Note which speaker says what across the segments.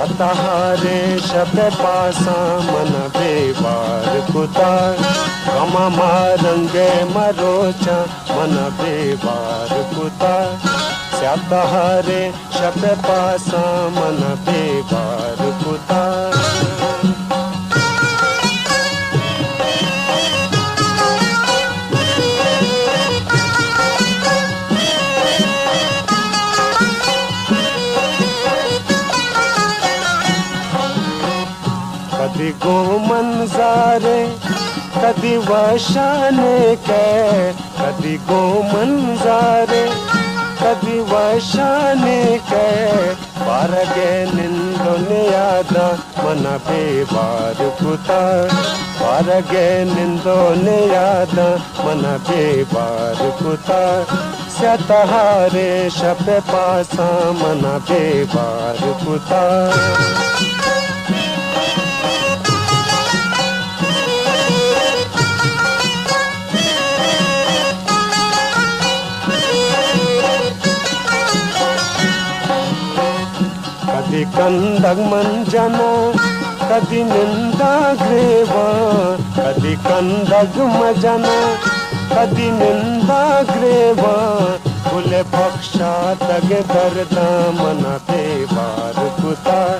Speaker 1: सतहारे शब पासा मन बेवार कुतार गमा मारंगे मरोचा मन बेवार कुतार सतहारे शब पासा मन बेवार कुतार कदी गोमन जारे कदी वशाने के कदी गोमन जारे कदी वशाने के बारगे निंदोने यादा मन बेवार कुतार बारगे निंदोने यादा मन बेवार कुतार सतहारे शब पासा मन बेवार कुतार कदी कंदग मंजना कदी निंदा ग्रेवा कदी कंदग मजना कदी निंदा ग्रेवा फुले पक्षा तग दर्दा मन बेवार कुतार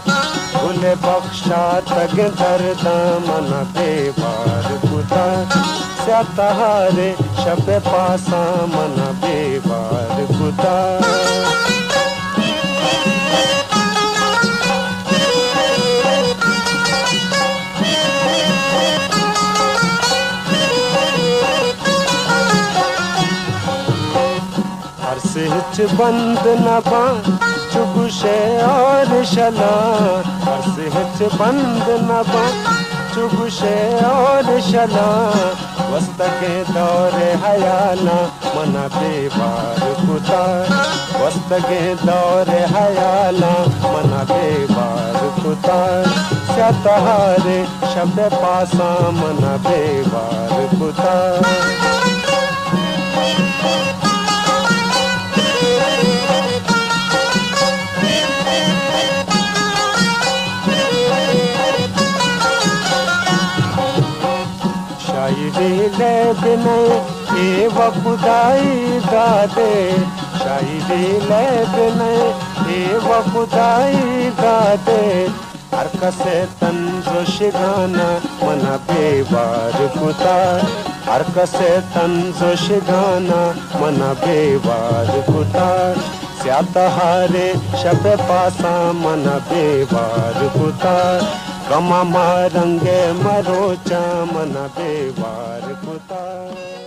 Speaker 1: फुले पक्षा तग दर्दा मन बेवार कुतार सतहारे शब पासा मन बेवार कुतार हिच बंद न बा चुगुशे और शला हर हिच बंद न बा चुगुशे और शला वस्त के दौरे हयाला मन बेवार कुतार वस्त के दौरे हयाला मन बेवार कुतार सतहारे शब पासा मन बेवार कुतार शायरी ले बिनय ए वकुदाई दादे शायरी ले बिनय ए वकुदाई दादे हर कसे तंजो शिगाना मन बेवार कुतार हर कसे तंजो शिगाना मन बेवार कुतार सतहारे शब पासा मन बेवार कुतार गमा मारंगे मरोचा मन बेवार कुतार।